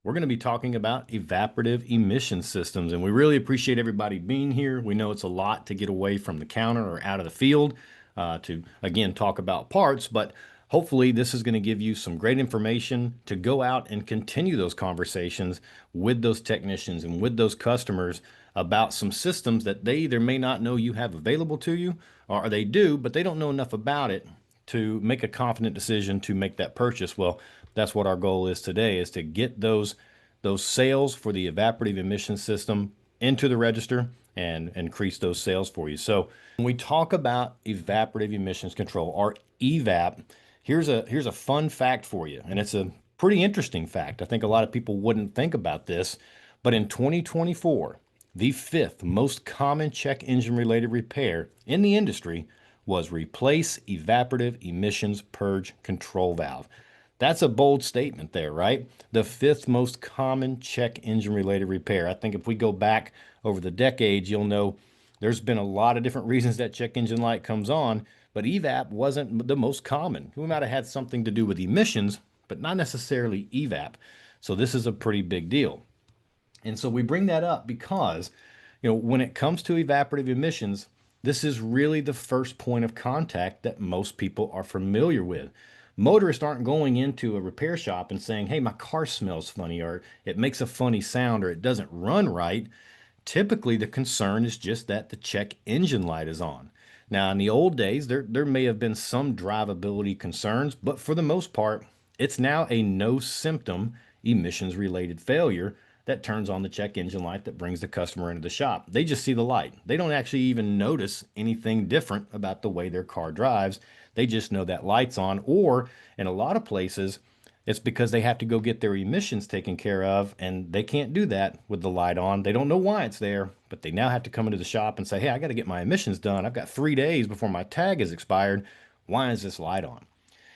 we're going to be talking about evaporative emission systems. And we really appreciate everybody being here. We know it's a lot to get away from the counter or out of the field to, again, talk about parts, but hopefully this is going to give you some great information to go out and continue those conversations with those technicians and with those customers about some systems that they either may not know you have available to you, or they do, but they don't know enough about it to make a confident decision to make that purchase. Well, that's what our goal is today, is to get those sales for the evaporative emission system into the register and increase those sales for you. So when we talk about evaporative emissions control, or EVAP, here's a fun fact for you, and it's a pretty interesting fact. I think a lot of people wouldn't think about this, but in 2024, the fifth most common check engine related repair in the industry was replace evaporative emissions purge control valve. That's a bold statement there, right? The fifth most common check engine related repair. I think if we go back over the decades, you'll know there's been a lot of different reasons that check engine light comes on, but EVAP wasn't the most common. We might have had something to do with emissions, but not necessarily EVAP. So this is a pretty big deal. And so we bring that up because, when it comes to evaporative emissions, this is really the first point of contact that most people are familiar with. Motorists aren't going into a repair shop and saying, hey, my car smells funny, or it makes a funny sound, or it doesn't run right. Typically, the concern is just that the check engine light is on. Now, in the old days, there may have been some drivability concerns, but for the most part, it's now a no symptom emissions related failure that turns on the check engine light that brings the customer into the shop. They just see the light. They don't actually even notice anything different about the way their car drives. They just know that light's on, or in a lot of places, it's because they have to go get their emissions taken care of, and they can't do that with the light on. They don't know why it's there, but they now have to come into the shop and say, hey, I got to get my emissions done. I've got 3 days before my tag is expired. Why is this light on?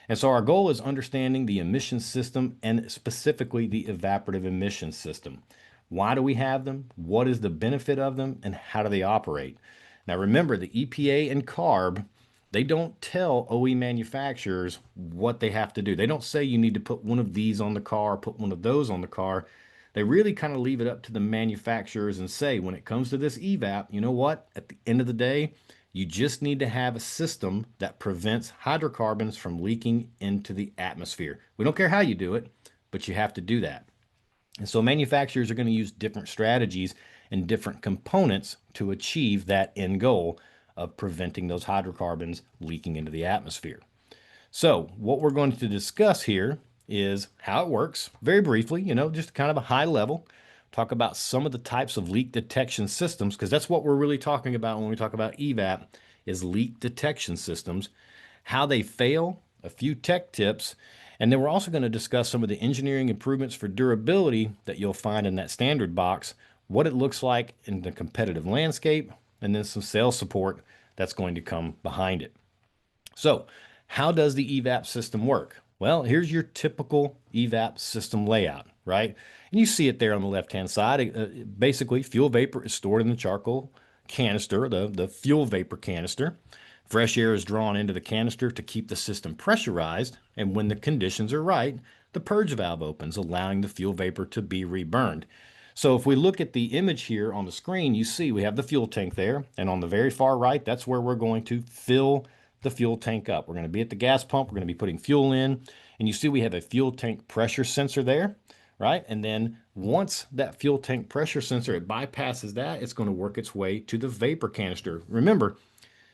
And so our goal is understanding the emission system, and specifically the evaporative emission system. Why do we have them? What is the benefit of them? And how do they operate? Now remember, the EPA and CARB, they don't tell OE manufacturers what they have to do. They don't say you need to put one of these on the car, put one of those on the car. They really kind of leave it up to the manufacturers and say, when it comes to this EVAP, you know what? At the end of the day, you just need to have a system that prevents hydrocarbons from leaking into the atmosphere. We don't care how you do it, but you have to do that. And so manufacturers are going to use different strategies and different components to achieve that end goal of preventing those hydrocarbons leaking into the atmosphere. So what we're going to discuss here is how it works very briefly, just kind of a high level. Talk about some of the types of leak detection systems, because that's what we're really talking about when we talk about EVAP, is leak detection systems, how they fail, a few tech tips, and then we're also going to discuss some of the engineering improvements for durability that you'll find in that standard box, what it looks like in the competitive landscape, and then some sales support that's going to come behind it. So, how does the EVAP system work? Well, here's your typical EVAP system layout, right? And you see it there on the left-hand side. Basically, fuel vapor is stored in the charcoal canister, the fuel vapor canister. Fresh air is drawn into the canister to keep the system pressurized, and when the conditions are right, the purge valve opens, allowing the fuel vapor to be reburned. So if we look at the image here on the screen, you see we have the fuel tank there, and on the very far right, that's where we're going to fill the fuel tank up. We're going to be at the gas pump, we're going to be putting fuel in, and you see we have a fuel tank pressure sensor there, right? And then once that fuel tank pressure sensor, it bypasses that, it's going to work its way to the vapor canister. Remember,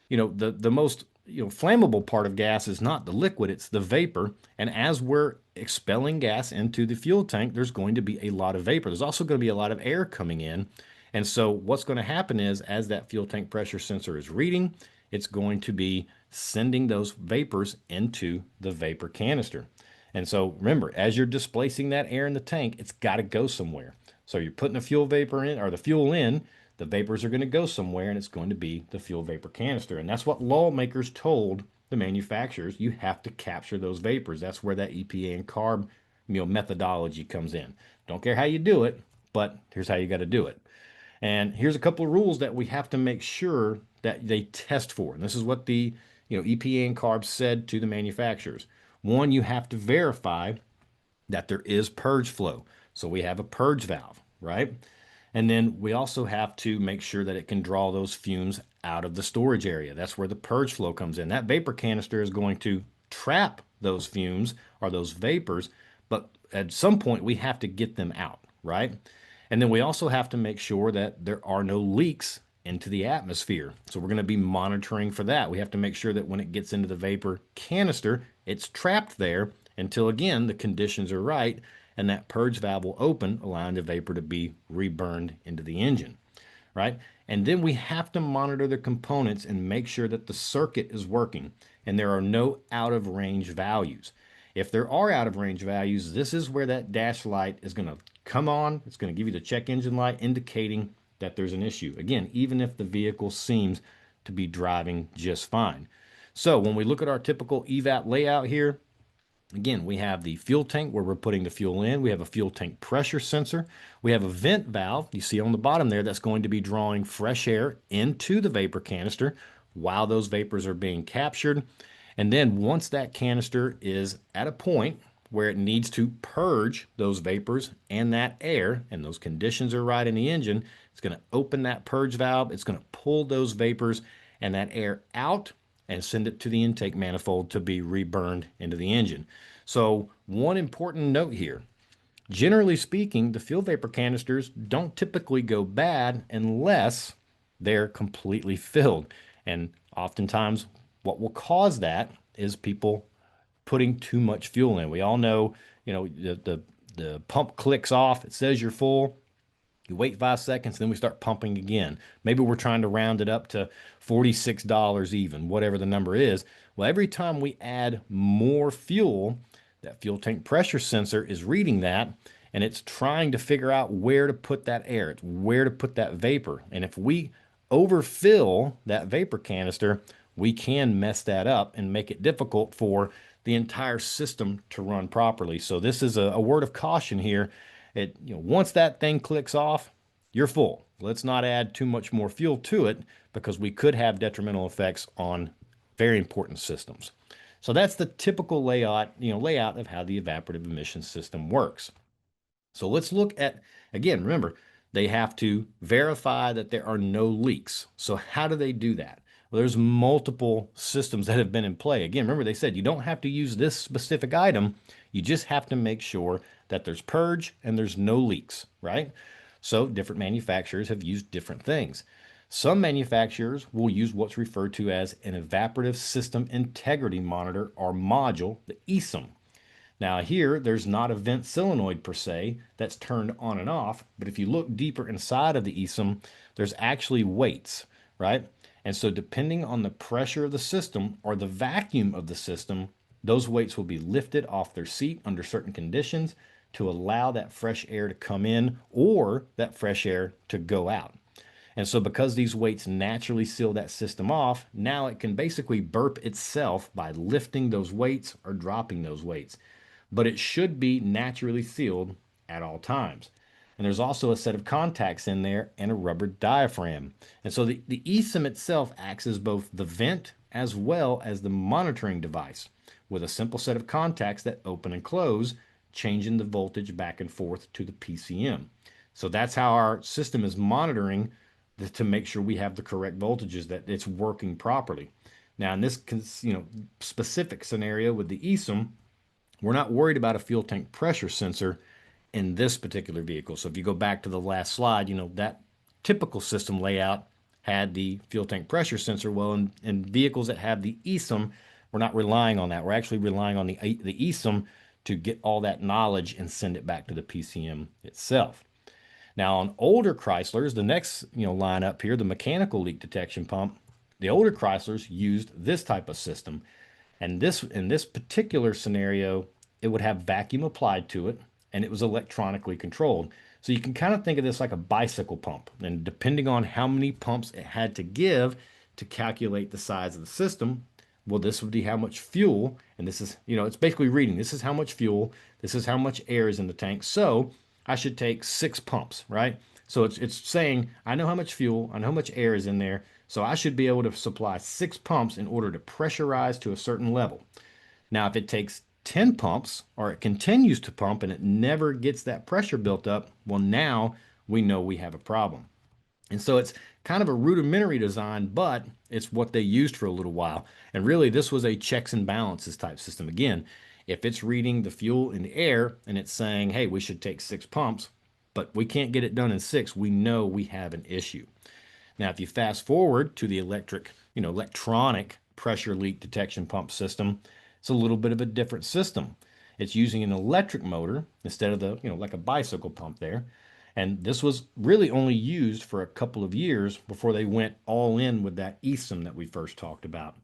the most flammable part of gas is not the liquid, it's the vapor. And as we're expelling gas into the fuel tank, there's going to be a lot of vapor. There's also going to be a lot of air coming in. And so what's going to happen is, as that fuel tank pressure sensor is reading, it's going to be sending those vapors into the vapor canister. And so remember, as you're displacing that air in the tank, it's got to go somewhere. So you're putting the fuel vapor in, or the fuel in, the vapors are going to go somewhere, and it's going to be the fuel vapor canister. And that's what lawmakers told the manufacturers. You have to capture those vapors. That's where that EPA and CARB methodology comes in. Don't care how you do it, but here's how you got to do it. And here's a couple of rules that we have to make sure that they test for. And this is what the EPA and CARB said to the manufacturers. One, you have to verify that there is purge flow. So we have a purge valve, right? And then we also have to make sure that it can draw those fumes out of the storage area. That's where the purge flow comes in. That vapor canister is going to trap those fumes or those vapors, but at some point we have to get them out, right? And then we also have to make sure that there are no leaks into the atmosphere. So we're going to be monitoring for that. We have to make sure that when it gets into the vapor canister, it's trapped there until again the conditions are right and that purge valve will open, allowing the vapor to be reburned into the engine, right? And then we have to monitor the components and make sure that the circuit is working and there are no out of range values. If there are out of range values, this is where that dash light is going to come on. It's going to give you the check engine light indicating that there's an issue. Again, even if the vehicle seems to be driving just fine. So when we look at our typical EVAP layout here, again, we have the fuel tank where we're putting the fuel in. We have a fuel tank pressure sensor. We have a vent valve, you see on the bottom there, that's going to be drawing fresh air into the vapor canister while those vapors are being captured. And then once that canister is at a point where it needs to purge those vapors and that air, and those conditions are right in the engine, it's going to open that purge valve. It's going to pull those vapors and that air out and send it to the intake manifold to be reburned into the engine. So one important note here, generally speaking, the fuel vapor canisters don't typically go bad unless they're completely filled. And oftentimes what will cause that is people putting too much fuel in. We all know, the pump clicks off, it says you're full. You wait 5 seconds, then we start pumping again. Maybe we're trying to round it up to $46 even, whatever the number is. Well, every time we add more fuel, that fuel tank pressure sensor is reading that, and it's trying to figure out where to put that air, it's where to put that vapor. And if we overfill that vapor canister, we can mess that up and make it difficult for the entire system to run properly. So this is a word of caution here. Once that thing clicks off, you're full. Let's not add too much more fuel to it because we could have detrimental effects on very important systems. So that's the typical layout of how the evaporative emission system works. So let's look at, again, remember, they have to verify that there are no leaks. So how do they do that? Well, there's multiple systems that have been in play. Again, remember they said you don't have to use this specific item. You just have to make sure that there's purge and there's no leaks, right? So different manufacturers have used different things. Some manufacturers will use what's referred to as an evaporative system integrity monitor or module, the ESIM. Now here, there's not a vent solenoid per se that's turned on and off, but if you look deeper inside of the ESIM, there's actually weights, right? And so depending on the pressure of the system or the vacuum of the system, those weights will be lifted off their seat under certain conditions to allow that fresh air to come in or that fresh air to go out. And so because these weights naturally seal that system off, now it can basically burp itself by lifting those weights or dropping those weights. But it should be naturally sealed at all times. And there's also a set of contacts in there and a rubber diaphragm. And so the eSIM itself acts as both the vent as well as the monitoring device with a simple set of contacts that open and close, changing the voltage back and forth to the PCM. So that's how our system is monitoring to make sure we have the correct voltages, that it's working properly. Now in this specific scenario with the eSIM, we're not worried about a fuel tank pressure sensor in this particular vehicle. So if you go back to the last slide, that typical system layout had the fuel tank pressure sensor. Well, in vehicles that have the eSIM, we're not relying on that. We're actually relying on the eSIM to get all that knowledge and send it back to the PCM itself. Now on older Chryslers, the next line up here, the mechanical leak detection pump, the older Chryslers used this type of system. And in this particular scenario, it would have vacuum applied to it and it was electronically controlled. So you can kind of think of this like a bicycle pump. And depending on how many pumps it had to give to calculate the size of the system, well, this would be how much fuel. And this is, it's basically reading, this is how much fuel, this is how much air is in the tank. So I should take 6 pumps, right? So it's saying, I know how much fuel, I know how much air is in there. So I should be able to supply 6 pumps in order to pressurize to a certain level. Now, if it takes 10 pumps or it continues to pump and it never gets that pressure built up, well, now we know we have a problem. And so it's kind of a rudimentary design, but it's what they used for a little while. And really, this was a checks and balances type system. Again, if it's reading the fuel in the air and it's saying, hey, we should take 6 pumps, but we can't get it done in 6, we know we have an issue. Now, if you fast forward to the electronic pressure leak detection pump system, it's a little bit of a different system. It's using an electric motor instead of like a bicycle pump there. And this was really only used for a couple of years before they went all in with that ESIM that we first talked about.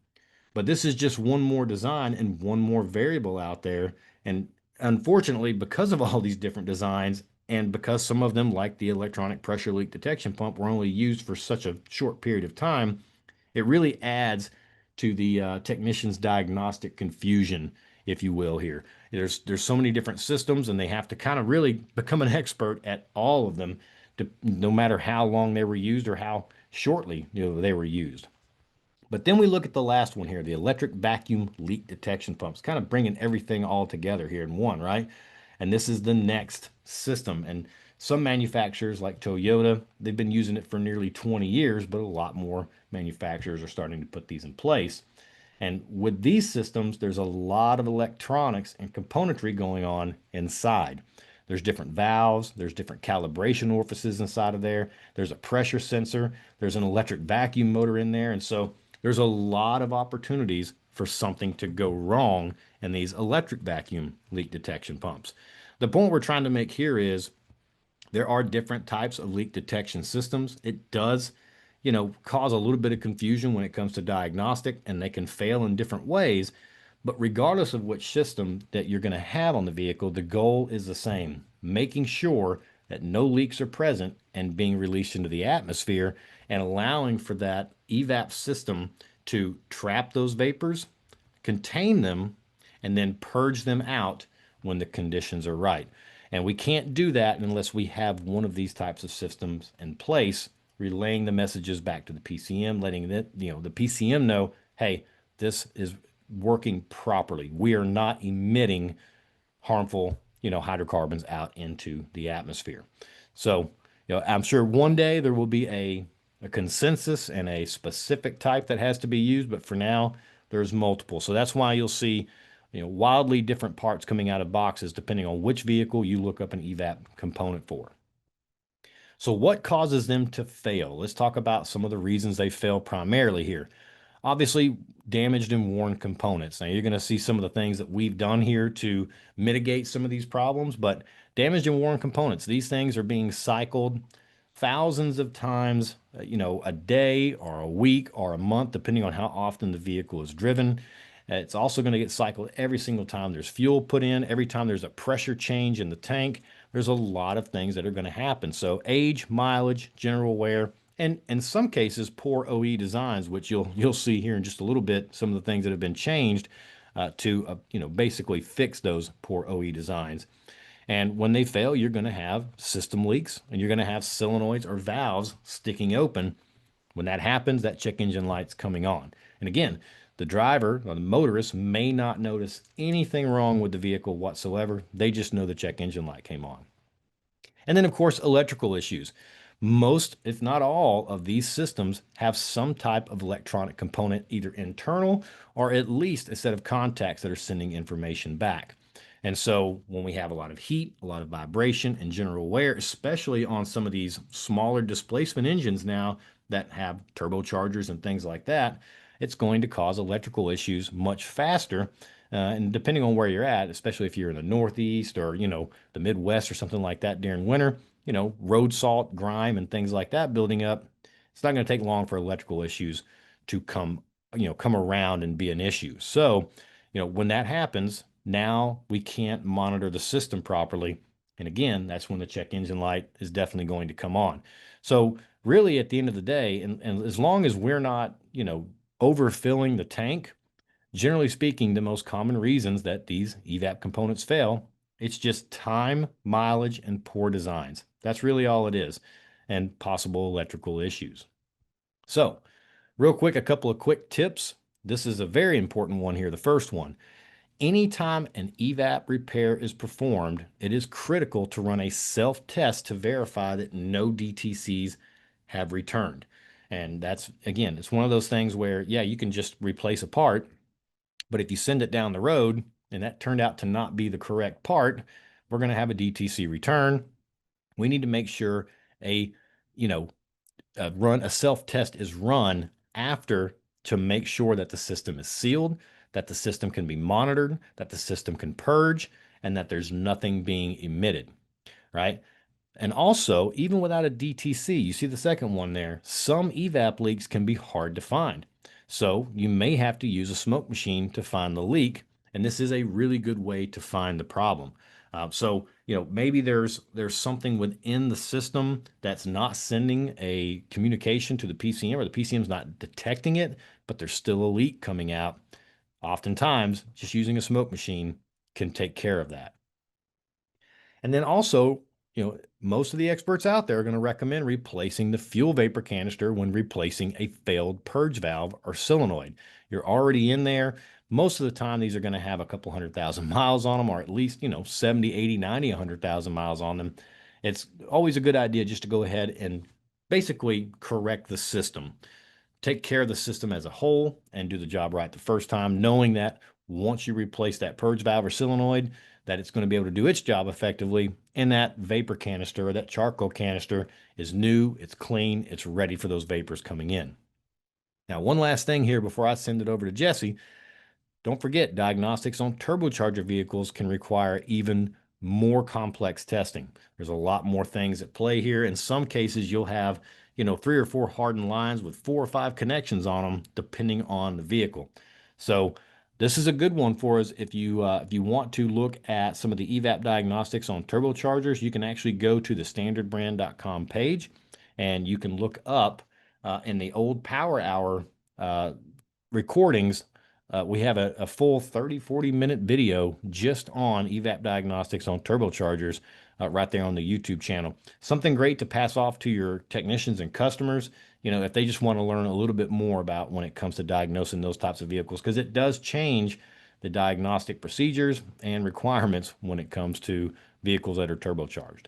But this is just one more design and one more variable out there. And unfortunately, because of all these different designs, and because some of them, like the electronic pressure leak detection pump, were only used for such a short period of time, it really adds to the technician's diagnostic confusion, if you will, here. There's so many different systems, and they have to kind of really become an expert at all of them, no matter how long they were used or how shortly they were used. But then we look at the last one here, the electric vacuum leak detection pumps, kind of bringing everything all together here in one, right? And this is the next system. And some manufacturers like Toyota, they've been using it for nearly 20 years, but a lot more manufacturers are starting to put these in place. And with these systems, there's a lot of electronics and componentry going on inside. There's different valves, there's different calibration orifices inside of there. There's a pressure sensor, there's an electric vacuum motor in there. And so there's a lot of opportunities for something to go wrong in these electric vacuum leak detection pumps. The point we're trying to make here is there are different types of leak detection systems. It does, cause a little bit of confusion when it comes to diagnostic, and they can fail in different ways. But regardless of which system that you're going to have on the vehicle, the goal is the same, making sure that no leaks are present and being released into the atmosphere and allowing for that EVAP system to trap those vapors, contain them, and then purge them out when the conditions are right. And we can't do that unless we have one of these types of systems in place, relaying the messages back to the PCM, letting the PCM know, hey, this is working properly. We are not emitting harmful, hydrocarbons out into the atmosphere. So, I'm sure one day there will be a consensus and a specific type that has to be used, but for now, there's multiple. So that's why you'll see, wildly different parts coming out of boxes depending on which vehicle you look up an EVAP component for. So what causes them to fail? Let's talk about some of the reasons they fail primarily here. Obviously, damaged and worn components. Now, you're going to see some of the things that we've done here to mitigate some of these problems, but damaged and worn components, these things are being cycled thousands of times, a day or a week or a month, depending on how often the vehicle is driven. It's also going to get cycled every single time there's fuel put in, every time there's a pressure change in the tank. There's a lot of things that are going to happen. So age, mileage, general wear, and in some cases, poor OE designs, which you'll see here in just a little bit, some of the things that have been changed to basically fix those poor OE designs. And when they fail, you're going to have system leaks, and you're going to have solenoids or valves sticking open. When that happens, that check engine light's coming on. And again, the driver or the motorist may not notice anything wrong with the vehicle whatsoever. They just know the check engine light came on. And then, of course, electrical issues. Most, if not all, of these systems have some type of electronic component, either internal or at least a set of contacts that are sending information back. And so when we have a lot of heat, a lot of vibration, and general wear, especially on some of these smaller displacement engines now that have turbochargers and things like that, it's going to cause electrical issues much faster. And depending on where you're at, especially if you're in the Northeast or, the Midwest or something like that during winter, road salt, grime, and things like that building up, it's not going to take long for electrical issues to come around and be an issue. So, when that happens, now we can't monitor the system properly. And again, that's when the check engine light is definitely going to come on. So really at the end of the day, and as long as we're not, overfilling the tank, generally speaking, the most common reasons that these EVAP components fail, it's just time, mileage, and poor designs. That's really all it is, and possible electrical issues. So real quick, a couple of quick tips. This is a very important one here. The first one, anytime an EVAP repair is performed, it is critical to run a self-test to verify that no DTCs have returned. And that's, again, it's one of those things where, yeah, you can just replace a part, but if you send it down the road and that turned out to not be the correct part, we're going to have a DTC return. We need to make sure a, you know, a self-test is run after to make sure that the system is sealed, that the system can be monitored, that the system can purge, and that there's nothing being emitted, right? And also, even without a DTC, you see the second one there, some EVAP leaks can be hard to find. So you may have to use a smoke machine to find the leak, and this is a really good way to find the problem. Maybe there's something within the system that's not sending a communication to the PCM, or the PCM's not detecting it, but there's still a leak coming out. Oftentimes, just using a smoke machine can take care of that. And then also, most of the experts out there are going to recommend replacing the fuel vapor canister when replacing a failed purge valve or solenoid. You're already in there. Most of the time, these are going to have a couple 100,000 miles on them, or at least, 70, 80, 90, 100,000 miles on them. It's always a good idea just to go ahead and basically correct the system. Take care of the system as a whole and do the job right the first time, knowing that once you replace that purge valve or solenoid, that it's going to be able to do its job effectively, and that vapor canister or that charcoal canister is new, it's clean, it's ready for those vapors coming in. Now, one last thing here before I send it over to Jesse. Don't forget, diagnostics on turbocharger vehicles can require even more complex testing. There's a lot more things at play here. In some cases, you'll have, 3 or 4 hardened lines with 4 or 5 connections on them, depending on the vehicle. So this is a good one for us. If you want to look at some of the EVAP diagnostics on turbochargers, you can actually go to the standardbrand.com page, and you can look up in the old Power Hour recordings. We have a full 30-40 minute video just on EVAP diagnostics on turbochargers right there on the YouTube channel. Something great to pass off to your technicians and customers, if they just want to learn a little bit more about when it comes to diagnosing those types of vehicles, because it does change the diagnostic procedures and requirements when it comes to vehicles that are turbocharged.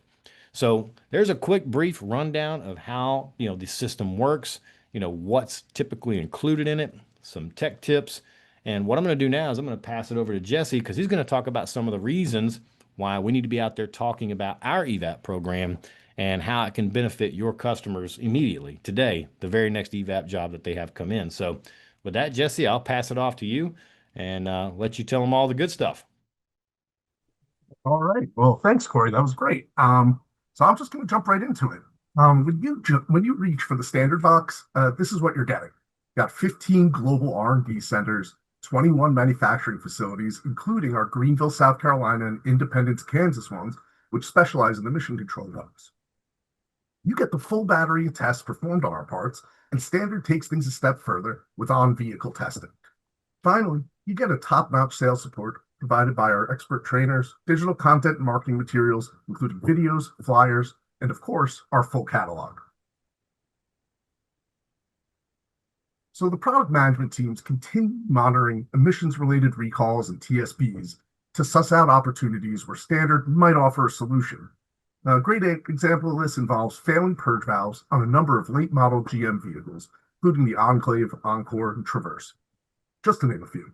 So there's a quick, brief rundown of how, the system works, what's typically included in it, some tech tips. And what I'm going to do now is I'm going to pass it over to Jesse, because he's going to talk about some of the reasons why we need to be out there talking about our EVAP program and how it can benefit your customers immediately today, the very next EVAP job that they have come in. So with that, Jesse, I'll pass it off to you and let you tell them all the good stuff. All right. Well, thanks, Corey. That was great. So I'm just going to jump right into it. When you reach for the standard box, this is what you're getting. You got 15 global R&D centers, 21 manufacturing facilities, including our Greenville, South Carolina, and Independence, Kansas ones, which specialize in emission control valves. You get the full battery of tests performed on our parts, and Standard takes things a step further with on-vehicle testing. Finally, you get a top-notch sales support provided by our expert trainers, digital content and marketing materials, including videos, flyers, and of course, our full catalog. So the product management teams continue monitoring emissions-related recalls and TSBs to suss out opportunities where Standard might offer a solution. A great example of this involves failing purge valves on a number of late model GM vehicles, including the Enclave, Encore, and Traverse, just to name a few.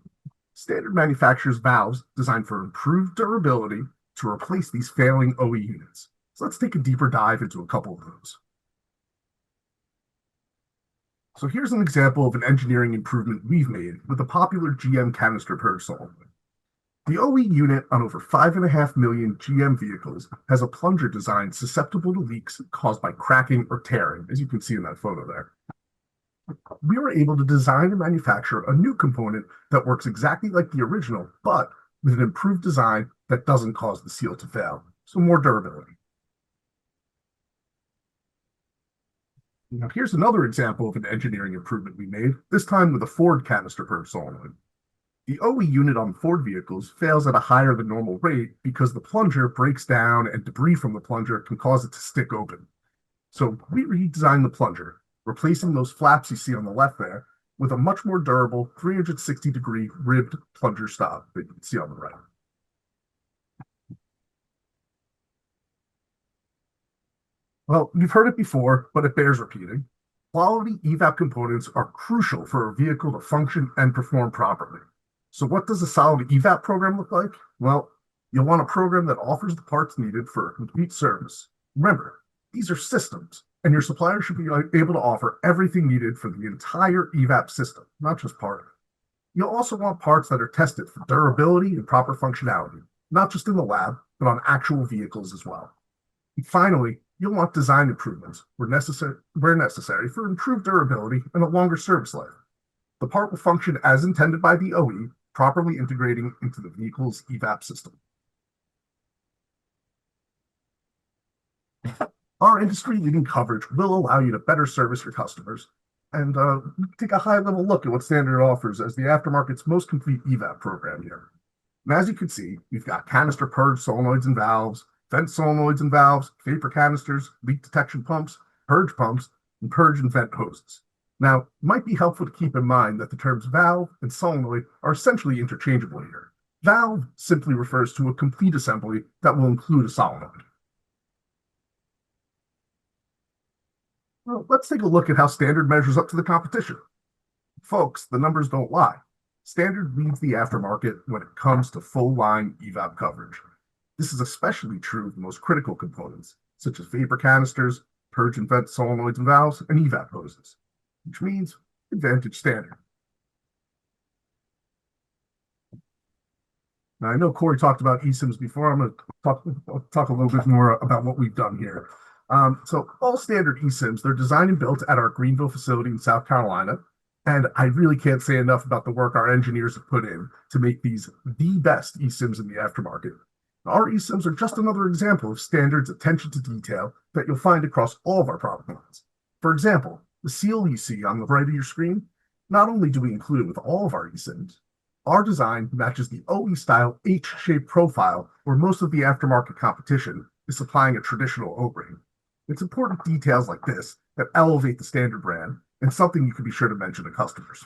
Standard manufactures valves designed for improved durability to replace these failing OE units. So let's take a deeper dive into a couple of those. So here's an example of an engineering improvement we've made with a popular GM Canister Purge Solenoid. The OE unit on over 5.5 million GM vehicles has a plunger design susceptible to leaks caused by cracking or tearing, as you can see in that photo there. We were able to design and manufacture a new component that works exactly like the original, but with an improved design that doesn't cause the seal to fail, so more durability. Now here's another example of an engineering improvement we made, this time with a Ford Canister Purge Solenoid. The OE unit on Ford vehicles fails at a higher than normal rate because the plunger breaks down and debris from the plunger can cause it to stick open. So we redesigned the plunger, replacing those flaps you see on the left there, with a much more durable 360-degree ribbed plunger stop that you can see on the right. Well, you've heard it before, but it bears repeating. Quality EVAP components are crucial for a vehicle to function and perform properly. So what does a solid EVAP program look like? Well, you'll want a program that offers the parts needed for a complete service. Remember, these are systems, and your supplier should be able to offer everything needed for the entire EVAP system, not just part of it. You'll also want parts that are tested for durability and proper functionality, not just in the lab, but on actual vehicles as well. And finally, you'll want design improvements where necessary for improved durability and a longer service life. The part will function as intended by the OE, properly integrating into the vehicle's EVAP system. Our industry-leading coverage will allow you to better service your customers and take a high-level look at what Standard offers as the aftermarket's most complete EVAP program here. And as you can see, we've got Canister Purge Solenoids and Valves, Vent Solenoids and Valves, Vapor Canisters, leak detection pumps, pumps, and purge and vent hoses. Now, it might be helpful to keep in mind that the terms valve and solenoid are essentially interchangeable here. Valve simply refers to a complete assembly that will include a solenoid. Well, let's take a look at how Standard measures up to the competition. Folks, the numbers don't lie. Standard leads the aftermarket when it comes to full-line EVAP coverage. This is especially true of the most critical components, such as vapor canisters, purge and vent solenoids and valves, and EVAP hoses, which means advantage Standard. Now, I know Corey talked about eSIMs before. I'm going to talk a little bit more about what we've done here. So all Standard eSIMs, they're designed and built at our Greenville facility in South Carolina. And I really can't say enough about the work our engineers have put in to make these the best eSIMs in the aftermarket. Our eSIMs are just another example of Standard's attention to detail that you'll find across all of our product lines. For example, the seal you see on the right of your screen, not only do we include it with all of our eSIMs, our design matches the OE-style H-shaped profile where most of the aftermarket competition is supplying a traditional O-ring. It's important details like this that elevate the Standard brand and something you can be sure to mention to customers.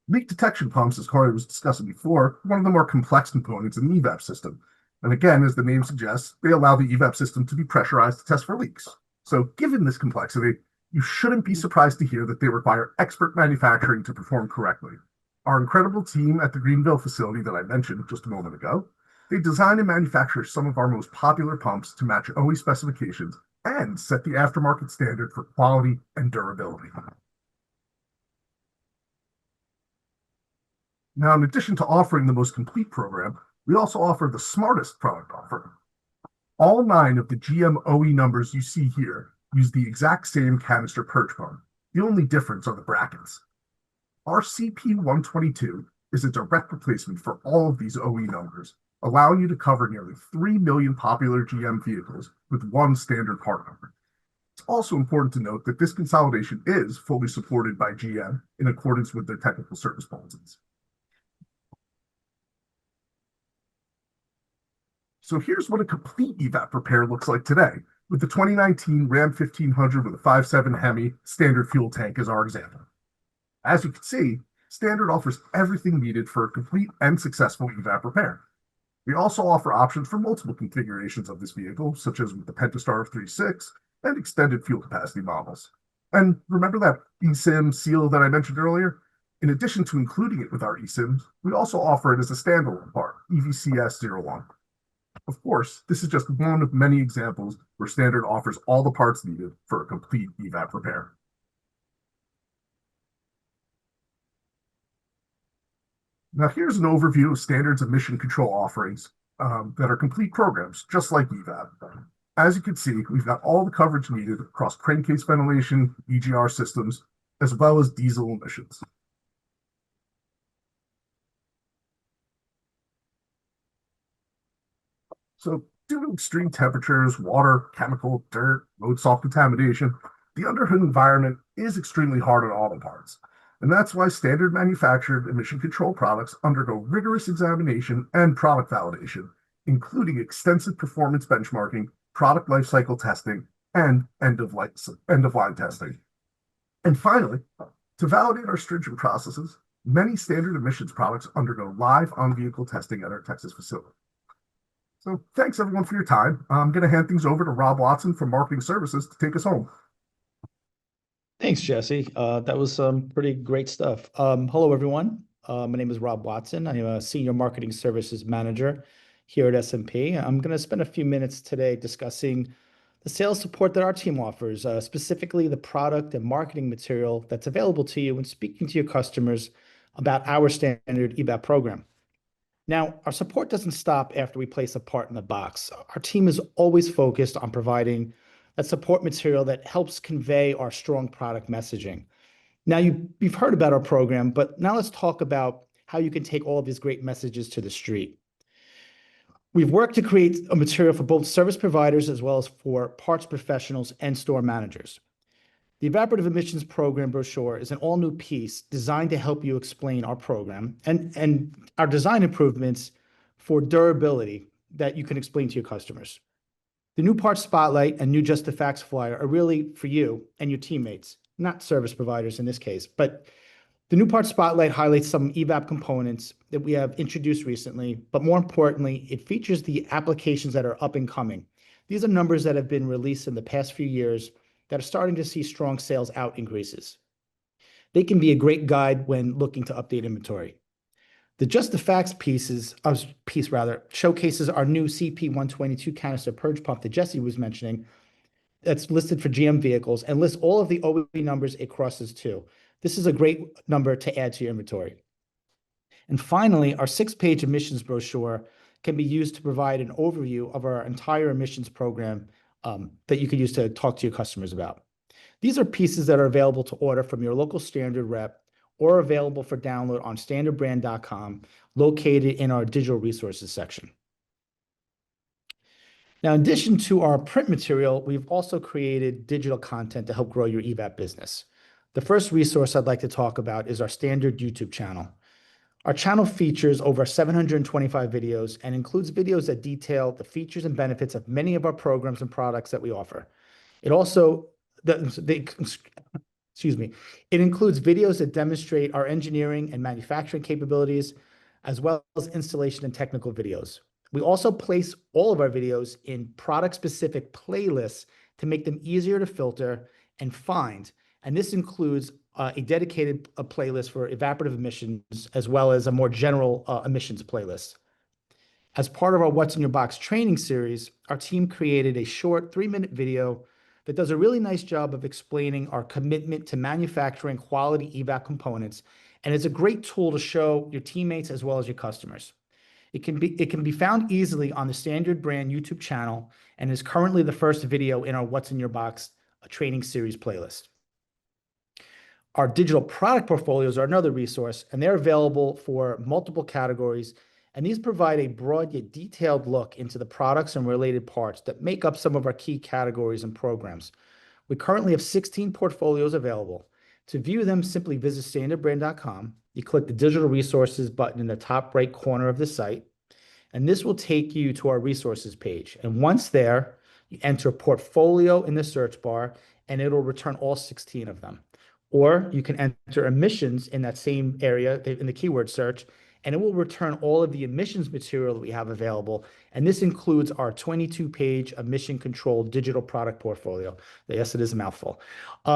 Leak detection pumps, as Corey was discussing before, one of the more complex components in the EVAP system. And again, as the name suggests, they allow the EVAP system to be pressurized to test for leaks. So given this complexity, you shouldn't be surprised to hear that they require expert manufacturing to perform correctly. Our incredible team at the Greenville facility that I mentioned just a moment ago, they design and manufacture some of our most popular pumps to match OE specifications and set the aftermarket standard for quality and durability. Now, in addition to offering the most complete program, we also offer the smartest product offering. All 9 of the GM OE numbers you see here use the exact same canister purge pump. The only difference are the brackets. Our CP122 is a direct replacement for all of these OE numbers, allowing you to cover nearly 3 million popular GM vehicles with one standard part number. It's also important to note that this consolidation is fully supported by GM in accordance with their technical service policies. So here's what a complete EVAP repair looks like today, with the 2019 Ram 1500 with a 5.7 Hemi standard fuel tank as our example. As you can see, Standard offers everything needed for a complete and successful EVAP repair. We also offer options for multiple configurations of this vehicle, such as with the Pentastar 3.6 and extended fuel capacity models. And remember that eSIM seal that I mentioned earlier? In addition to including it with our eSIMs, we also offer it as a standalone part, EVCS01. Of course, this is just one of many examples where Standard offers all the parts needed for a complete EVAP repair. Now here's an overview of Standard's emission control offerings that are complete programs, just like EVAP. As you can see, we've got all the coverage needed across crankcase ventilation, EGR systems, as well as diesel emissions. So due to extreme temperatures, water, chemical, dirt, road salt contamination, the underhood environment is extremely hard on auto parts. And that's why Standard manufactured emission control products undergo rigorous examination and product validation, including extensive performance benchmarking, product lifecycle testing, and end of line testing. And finally, to validate our stringent processes, many standard emissions products undergo live on-vehicle testing at our Texas facility. So thanks everyone for your time. I'm going to hand things over to Rob Watson from Marketing Services to take us home. Thanks, Jesse. That was some pretty great stuff. Hello, everyone. My name is Rob Watson. I'm a Senior Marketing Services Manager here at S&P. I'm going to spend a few minutes today discussing the sales support that our team offers, specifically the product and marketing material that's available to you when speaking to your customers about our standard EVAP program. Now, our support doesn't stop after we place a part in the box. Our team is always focused on providing that support material that helps convey our strong product messaging. Now, you've heard about our program, but now let's talk about how you can take all of these great messages to the street. We've worked to create a material for both service providers as well as for parts professionals and store managers. The Evaporative Emissions Program brochure is an all-new piece designed to help you explain our program and our design improvements for durability that you can explain to your customers. The new Parts Spotlight and new Just the Facts flyer are really for you and your teammates, not service providers in this case. But the new Parts Spotlight highlights some EVAP components that we have introduced recently, but more importantly, it features the applications that are up and coming. These are numbers that have been released in the past few years that are starting to see strong sales out increases. They can be a great guide when looking to update inventory. The Just the Facts piece showcases our new CP122 canister purge pump that Jesse was mentioning that's listed for GM vehicles and lists all of the OE numbers it crosses to. This is a great number to add to your inventory. And finally, our 6-page emissions brochure can be used to provide an overview of our entire emissions program that you can use to talk to your customers about. These are pieces that are available to order from your local standard rep or available for download on standardbrand.com, located in our digital resources section. Now, in addition to our print material, we've also created digital content to help grow your EVAP business. The first resource I'd like to talk about is our standard YouTube channel. Our channel features over 725 videos and includes videos that detail the features and benefits of many of our programs and products that we offer. It also, it includes videos that demonstrate our engineering and manufacturing capabilities, as well as installation and technical videos. We also place all of our videos in product-specific playlists to make them easier to filter and find. And this includes a dedicated playlist for evaporative emissions, as well as a more general emissions playlist. As part of our What's in Your Box training series, our team created a short 3-minute video that does a really nice job of explaining our commitment to manufacturing quality EVAP components, and it's a great tool to show your teammates as well as your customers. It can be found easily on the Standard Brand YouTube channel and is currently the first video in our What's in Your Box training series playlist. Our digital product portfolios are another resource, and they're available for multiple categories, and these provide a broad yet detailed look into the products and related parts that make up some of our key categories and programs. We currently have 16 portfolios available. To view them, simply visit standardbrand.com. You click the digital resources button in the top right corner of the site, and this will take you to our resources page. And once there, you enter portfolio in the search bar, and it'll return all 16 of them. Or you can enter emissions in that same area in the keyword search, and it will return all of the emissions material that we have available. And this includes our 22-page emission control digital product portfolio. Yes, it is a mouthful.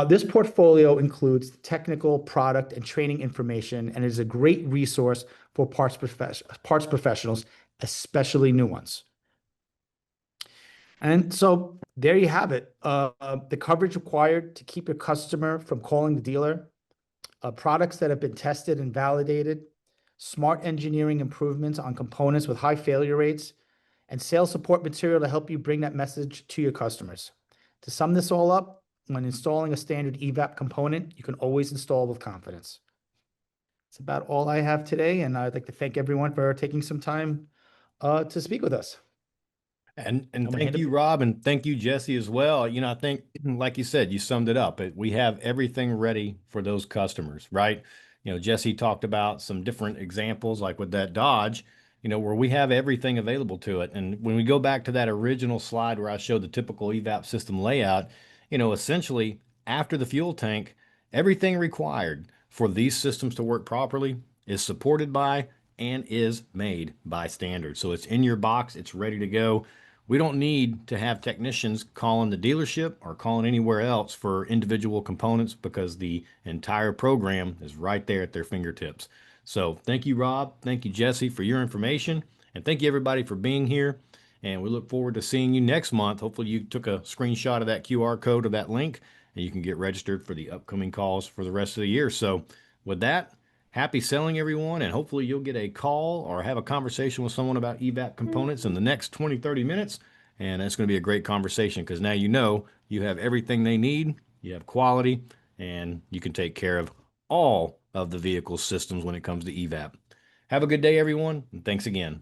This portfolio includes technical, product, and training information, and is a great resource for parts professionals, especially new ones. And so there you have it. The coverage required to keep your customer from calling the dealer, products that have been tested and validated, smart engineering improvements on components with high failure rates, and sales support material to help you bring that message to your customers. To sum this all up, when installing a standard EVAP component, you can always install with confidence. That's about all I have today, and I'd like to thank everyone for taking some time to speak with us. And thank you, Rob, and thank you, Jesse, as well. I think, like you said, you summed it up. We have everything ready for those customers, right? Jesse talked about some different examples, like with that Dodge, where we have everything available to it. And when we go back to that original slide where I showed the typical EVAP system layout, essentially after the fuel tank, everything required for these systems to work properly is supported by and is made by standard. So it's in your box, it's ready to go. We don't need to have technicians calling the dealership or calling anywhere else for individual components because the entire program is right there at their fingertips. So thank you, Rob. Thank you, Jesse, for your information. And thank you, everybody, for being here. And we look forward to seeing you next month. Hopefully you took a screenshot of that QR code or that link, and you can get registered for the upcoming calls for the rest of the year. So with that, happy selling, everyone, and hopefully you'll get a call or have a conversation with someone about EVAP components in the next 20, 30 minutes. And it's going to be a great conversation because now you have everything they need, you have quality, and you can take care of all of the vehicle systems when it comes to EVAP. Have a good day, everyone, and thanks again.